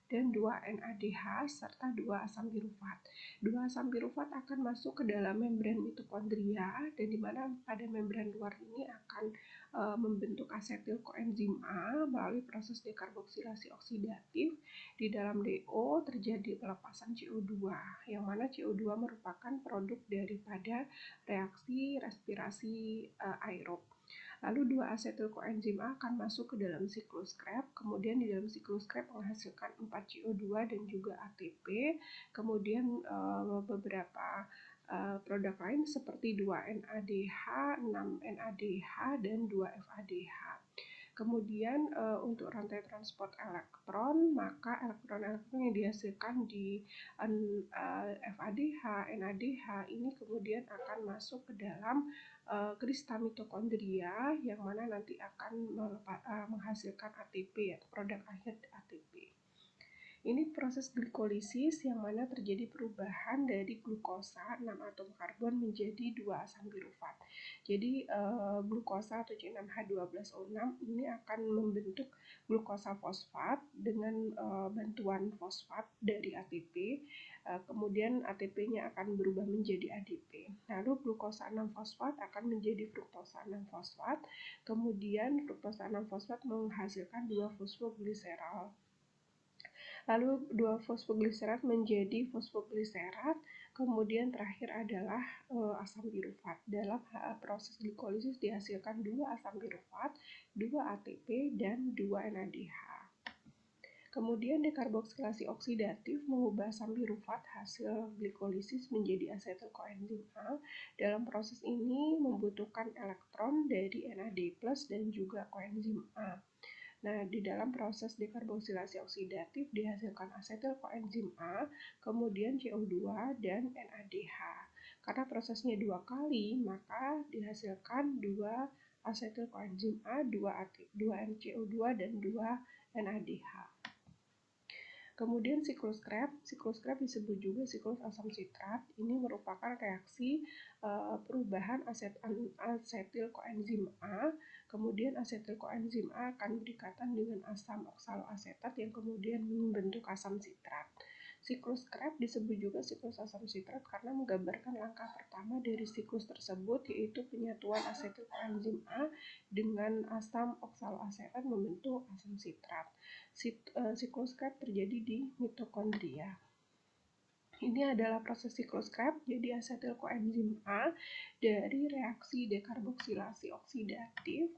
dan 2 NADH serta 2 asam pirufat. 2 asam pirufat akan masuk ke dalam membran mitokondria, dan di mana pada membran luar ini akan membentuk asetil koenzim A melalui proses dekarboksilasi oksidatif. Di dalam DO terjadi pelepasan CO2, yang mana CO2 merupakan produk daripada reaksi respirasi aerob. Lalu dua asetil koenzim A akan masuk ke dalam siklus Krebs, kemudian di dalam siklus Krebs menghasilkan 4 CO2 dan juga ATP, kemudian beberapa produk lain seperti 2 NADH, 6 NADH, dan 2 FADH. Kemudian untuk rantai transport elektron, maka elektron-elektron yang dihasilkan di FADH, NADH ini kemudian akan masuk ke dalam kristal mitokondria, yang mana nanti akan menghasilkan ATP atau produk akhir ATP. Ini proses glikolisis yang mana terjadi perubahan dari glukosa 6 atom karbon menjadi 2 asam pirufat. Jadi glukosa atau C6H12O6 ini akan membentuk glukosa fosfat dengan bantuan fosfat dari ATP. Kemudian ATP-nya akan berubah menjadi ADP. Lalu glukosa 6 fosfat akan menjadi fruktosa 6 fosfat. Kemudian fruktosa 6 fosfat menghasilkan 2 fosfogliserol. Lalu 2 fosfogliserat menjadi fosfogliserat, kemudian terakhir adalah asam pirufat. Dalam proses glikolisis dihasilkan 2 asam pirufat, 2 ATP, dan 2 NADH. Kemudian dekarboksilasi oksidatif mengubah asam pirufat hasil glikolisis menjadi asetil koenzim A. Dalam proses ini membutuhkan elektron dari NAD+ dan juga koenzim A. Nah, di dalam proses dekarboksilasi oksidatif dihasilkan asetil koenzim A, kemudian CO2 dan NADH. Karena prosesnya 2 kali, maka dihasilkan 2 asetil koenzim A, 2 CO2 dan 2 NADH. Kemudian siklus Krebs disebut juga siklus asam sitrat. Ini merupakan reaksi perubahan asetil koenzim A. Kemudian asetil koenzim A akan berikatan dengan asam oksaloasetat yang kemudian membentuk asam sitrat. Siklus Krebs disebut juga siklus asam sitrat karena menggambarkan langkah pertama dari siklus tersebut, yaitu penyatuan asetil koenzim A dengan asam oksaloasetat membentuk asam sitrat. Siklus Krebs terjadi di mitokondria. Ini adalah proses siklus Krebs, jadi asetil koenzim A dari reaksi dekarboksilasi oksidatif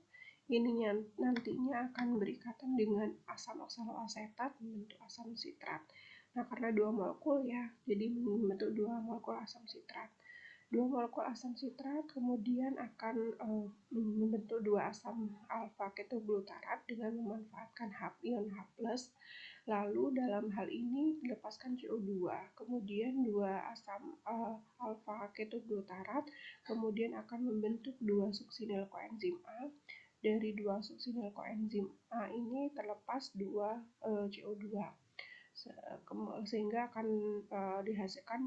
ini nantinya akan berikatan dengan asam oksaloasetat membentuk asam sitrat. Nah, karena 2 molekul ya, jadi membentuk 2 molekul asam sitrat. 2 molekul asam sitrat kemudian akan membentuk 2 asam alfa ketoglutarat dengan memanfaatkan ion H+. Lalu dalam hal ini dilepaskan CO2, kemudian 2 asam alfa ketoglutarat kemudian akan membentuk 2 suksinil koenzim A. Dari 2 suksinil koenzim A ini terlepas 2 CO2, sehingga akan dihasilkan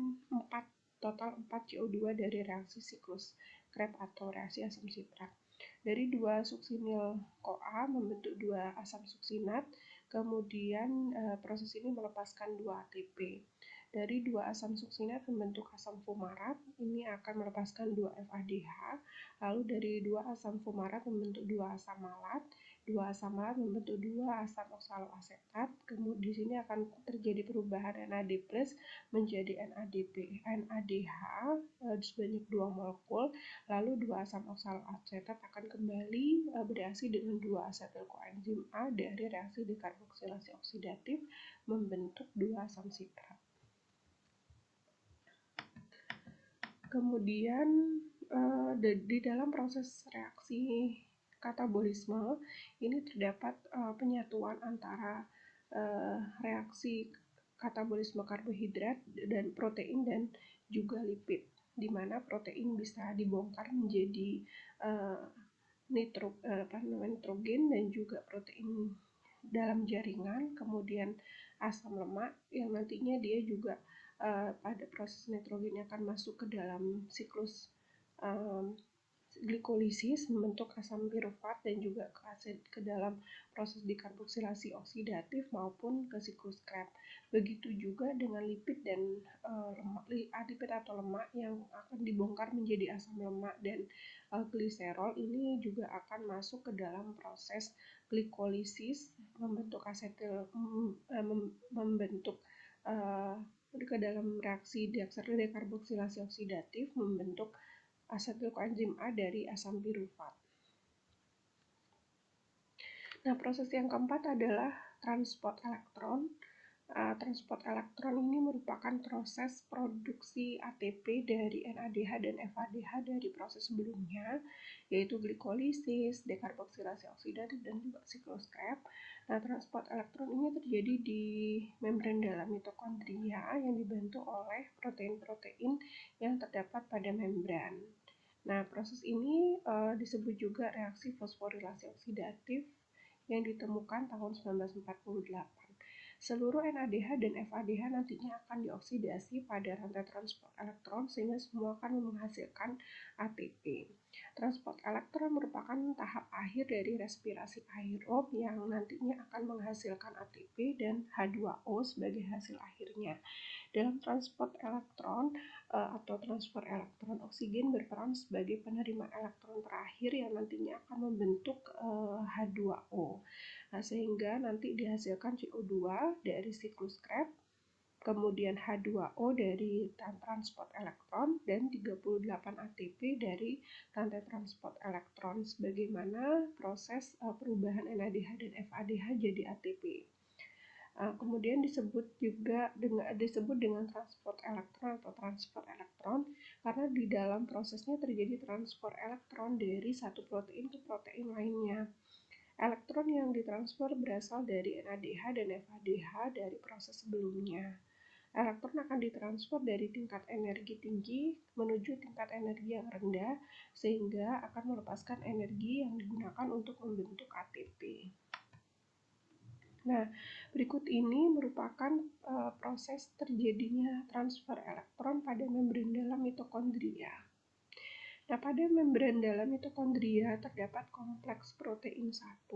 total 4 CO2 dari reaksi siklus Krebs atau reaksi asam sitrat. Dari 2 suksinil CoA membentuk 2 asam suksinat, kemudian proses ini melepaskan 2 ATP. Dari 2 asam suksinat membentuk asam fumarat, ini akan melepaskan 2 FADH. Lalu dari 2 asam fumarat membentuk 2 asam malat. 2 asam malat membentuk 2 asam oksaloasetat. Kemudian di sini akan terjadi perubahan NAD+ menjadi NADH sebanyak 2 molekul. Lalu 2 asam oksaloasetat akan kembali bereaksi dengan 2 asetil koenzim A dari reaksi dekarboksilasi oksidatif membentuk 2 asam sitrat. Kemudian di dalam proses reaksi katabolisme ini terdapat penyatuan antara reaksi katabolisme karbohidrat dan protein dan juga lipid, di mana protein bisa dibongkar menjadi nitrogen dan juga protein dalam jaringan, kemudian asam lemak yang nantinya dia juga pada proses nitrogennya akan masuk ke dalam siklus glikolisis membentuk asam pirufat dan juga ke dalam proses dekarboksilasi oksidatif maupun ke siklus Krebs. Begitu juga dengan lipid dan lipid atau lemak yang akan dibongkar menjadi asam lemak dan gliserol ini juga akan masuk ke dalam proses glikolisis membentuk asetil membentuk ke dalam reaksi dekarboksilasi oksidatif membentuk asetil koenzim A dari asam pirufat. Nah, proses yang keempat adalah transport elektron. Transport elektron ini merupakan proses produksi ATP dari NADH dan FADH dari proses sebelumnya, yaitu glikolisis, dekarboksilasi oksidatif, dan juga siklus Krebs. Nah, transport elektron ini terjadi di membran dalam mitokondria yang dibantu oleh protein-protein yang terdapat pada membran. Nah, proses ini disebut juga reaksi fosforilasi oksidatif yang ditemukan tahun 1948. Seluruh NADH dan FADH nantinya akan dioksidasi pada rantai transport elektron sehingga semua akan menghasilkan ATP. Transport elektron merupakan tahap akhir dari respirasi aerob yang nantinya akan menghasilkan ATP dan H2O sebagai hasil akhirnya. Dalam transport elektron atau transfer elektron, oksigen berperan sebagai penerima elektron terakhir yang nantinya akan membentuk H2O. Nah, sehingga nanti dihasilkan CO2 dari siklus Krebs, kemudian H2O dari transport elektron, dan 38 ATP dari rantai transport elektron sebagaimana proses perubahan NADH dan FADH jadi ATP. Kemudian disebut dengan transport elektron atau transfer elektron karena di dalam prosesnya terjadi transfer elektron dari satu protein ke protein lainnya. Elektron yang ditransfer berasal dari NADH dan FADH dari proses sebelumnya. Elektron akan ditransfer dari tingkat energi tinggi menuju tingkat energi yang rendah sehingga akan melepaskan energi yang digunakan untuk membentuk ATP. Nah, berikut ini merupakan proses terjadinya transfer elektron pada membran dalam mitokondria. Nah, pada membran dalam mitokondria terdapat kompleks protein 1,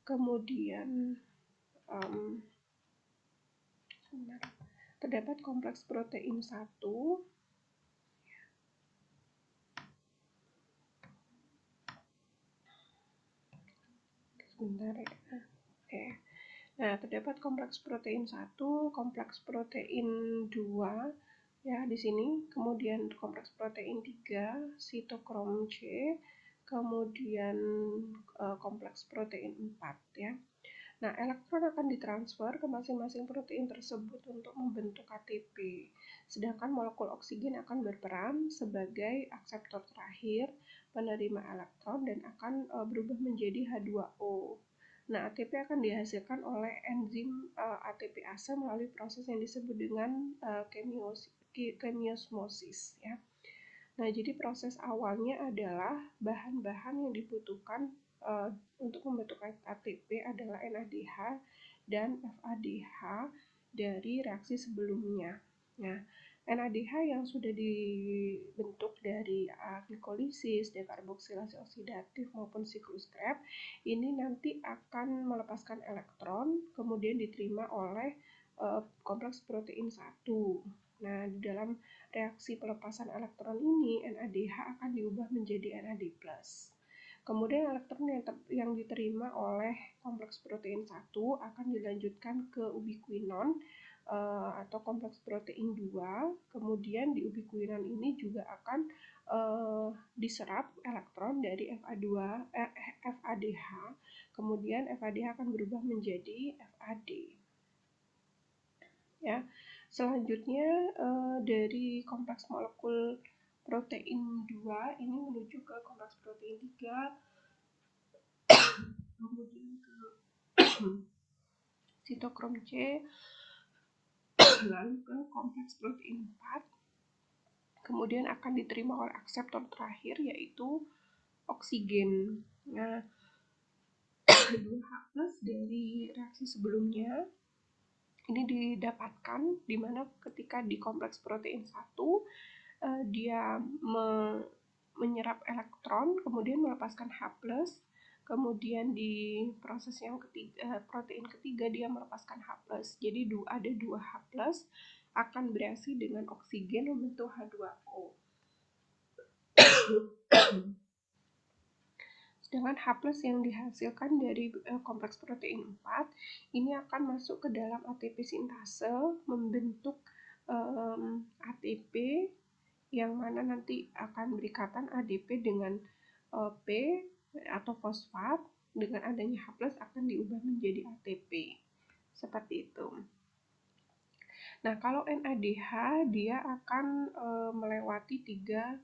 kemudian terdapat kompleks protein 1, sebentar ya. Oke. Nah, terdapat kompleks protein 1, kompleks protein 2 ya di sini, kemudian kompleks protein 3, sitokrom C, kemudian kompleks protein 4 ya. Nah, elektron akan ditransfer ke masing-masing protein tersebut untuk membentuk ATP. Sedangkan molekul oksigen akan berperan sebagai akseptor terakhir penerima elektron dan akan berubah menjadi H2O. Nah, ATP akan dihasilkan oleh enzim ATPase melalui proses yang disebut dengan chemiosmosis ya. Nah, jadi proses awalnya adalah bahan-bahan yang dibutuhkan untuk membentuk ATP adalah NADH dan FADH dari reaksi sebelumnya. Nah, NADH yang sudah dibentuk dari glikolisis, dekarboksilasi oksidatif maupun siklus Krebs ini nanti akan melepaskan elektron kemudian diterima oleh kompleks protein 1. Nah, di dalam reaksi pelepasan elektron ini NADH akan diubah menjadi NAD+. Kemudian elektron yang diterima oleh kompleks protein 1 akan dilanjutkan ke ubiquinon atau kompleks protein 2. Kemudian di ubiquinon ini juga akan diserap elektron dari FADH. Kemudian FADH akan berubah menjadi FAD. Ya. Selanjutnya dari kompleks molekul protein 2 ini menuju ke kompleks protein 3, kemudian ke sitokrom C, lalu ke kompleks protein 4, kemudian akan diterima oleh akseptor terakhir yaitu oksigen. Nah, 2H+ dari reaksi sebelumnya ini didapatkan di mana ketika di kompleks protein 1 dia menyerap elektron kemudian melepaskan H+, Kemudian di proses yang ketiga, protein ketiga dia melepaskan H+. Jadi ada 2 H+ akan bereaksi dengan oksigen membentuk H2O. Sedangkan H+ yang dihasilkan dari kompleks protein 4 ini akan masuk ke dalam ATP sintase membentuk ATP yang mana nanti akan berikatan ADP dengan P atau fosfat. Dengan adanya H+ akan diubah menjadi ATP. Seperti itu. Nah, kalau NADH dia akan melewati 3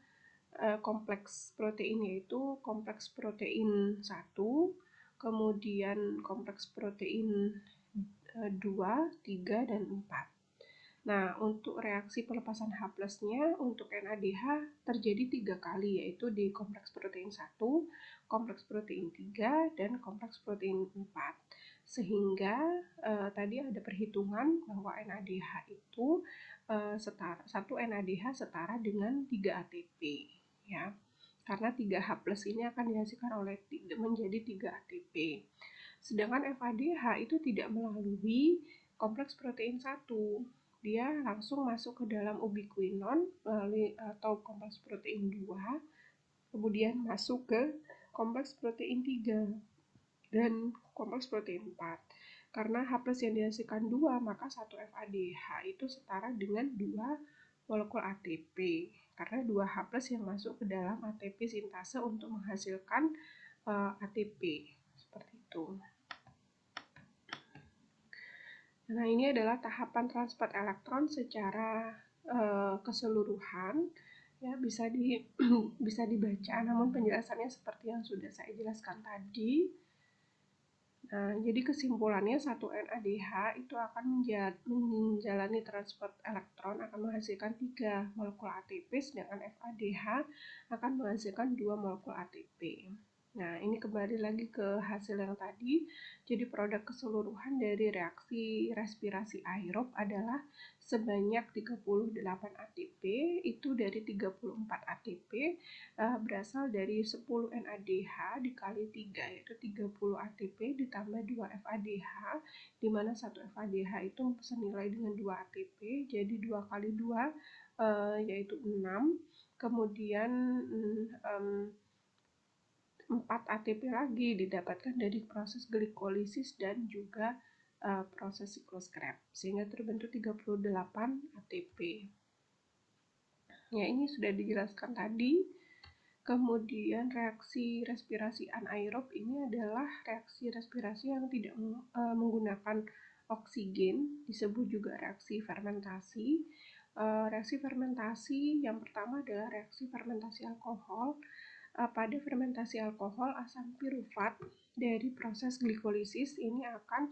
kompleks protein, yaitu kompleks protein 1, kemudian kompleks protein 2, 3, dan 4. Nah, untuk reaksi pelepasan H+-nya untuk NADH terjadi 3 kali, yaitu di kompleks protein 1, kompleks protein 3, dan kompleks protein 4. Sehingga tadi ada perhitungan bahwa NADH itu satu NADH setara dengan 3 ATP. Ya, karena 3 H+ ini akan dihasilkan menjadi 3 ATP. Sedangkan FADH itu tidak melalui kompleks protein 1. Dia langsung masuk ke dalam ubiquinon melalui atau kompleks protein 2, kemudian masuk ke kompleks protein 3 dan kompleks protein 4. Karena H+ yang dihasilkan 2, maka 1 FADH itu setara dengan 2 molekul ATP. Karena 2 H+ yang masuk ke dalam ATP sintase untuk menghasilkan ATP. Seperti itu. Nah, ini adalah tahapan transport elektron secara keseluruhan. Ya, bisa dibaca, namun penjelasannya seperti yang sudah saya jelaskan tadi. Nah, jadi kesimpulannya 1 NADH itu akan menjalani transport elektron, akan menghasilkan 3 molekul ATP, sedangkan FADH akan menghasilkan 2 molekul ATP. Nah, ini kembali lagi ke hasil yang tadi. Jadi produk keseluruhan dari reaksi respirasi aerob adalah sebanyak 38 ATP, itu dari 34 ATP berasal dari 10 NADH dikali 3, yaitu 30 ATP ditambah 2 FADH, di mana 1 FADH itu senilai dengan 2 ATP, jadi 2 kali 2 yaitu 6, kemudian 4 ATP lagi didapatkan dari proses glikolisis dan juga proses siklus Krebs, sehingga terbentuk 38 ATP. Ya, ini sudah dijelaskan tadi. Kemudian reaksi respirasi anaerob ini adalah reaksi respirasi yang tidak menggunakan oksigen, disebut juga reaksi fermentasi. Reaksi fermentasi yang pertama adalah reaksi fermentasi alkohol. Pada fermentasi alkohol, asam pirufat dari proses glikolisis ini akan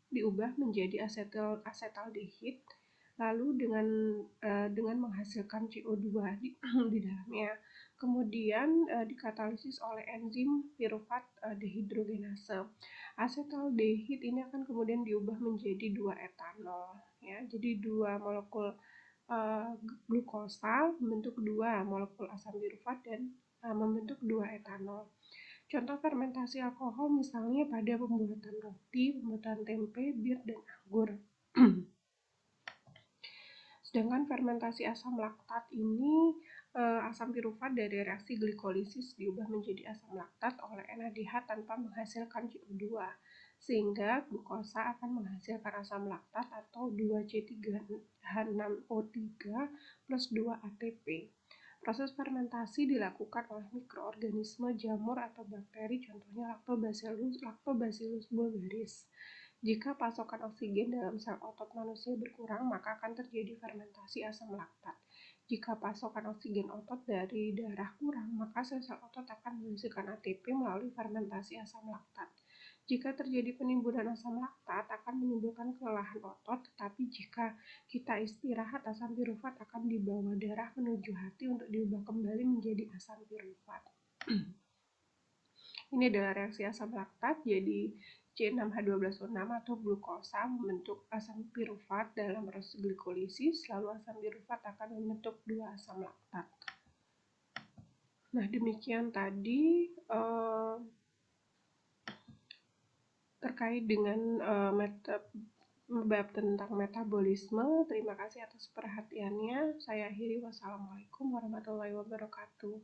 diubah menjadi asetaldehid, lalu dengan menghasilkan CO2 di dalamnya. Kemudian dikatalisis oleh enzim pirufat dehidrogenase. Asetaldehid ini akan kemudian diubah menjadi 2 etanol. Ya, jadi 2 molekul glukosa membentuk 2 molekul asam pirufat dan membentuk 2 etanol. Contoh fermentasi alkohol misalnya pada pembuatan roti, pembuatan tempe, bir, dan anggur. Sedangkan fermentasi asam laktat ini asam pirufat dari reaksi glikolisis diubah menjadi asam laktat oleh NADH tanpa menghasilkan CO2, sehingga glukosa akan menghasilkan asam laktat atau 2C3H6O3 plus 2 ATP. Proses fermentasi dilakukan oleh mikroorganisme jamur atau bakteri, contohnya Lactobacillus bulgaris. Jika pasokan oksigen dalam sel otot manusia berkurang, maka akan terjadi fermentasi asam laktat. Jika pasokan oksigen otot dari darah kurang, maka sel-sel otot akan menghasilkan ATP melalui fermentasi asam laktat. Jika terjadi penimbunan asam laktat akan menimbulkan kelelahan otot, tetapi jika kita istirahat, asam pirufat akan dibawa darah menuju hati untuk diubah kembali menjadi asam pirufat. Ini adalah reaksi asam laktat, jadi C6H12O6 atau glukosa membentuk asam pirufat dalam proses glikolisis, lalu asam pirufat akan membentuk 2 asam laktat. Nah, demikian tadi terkait dengan bab tentang metabolisme. Terima kasih atas perhatiannya. Saya akhiri. Wassalamualaikum warahmatullahi wabarakatuh.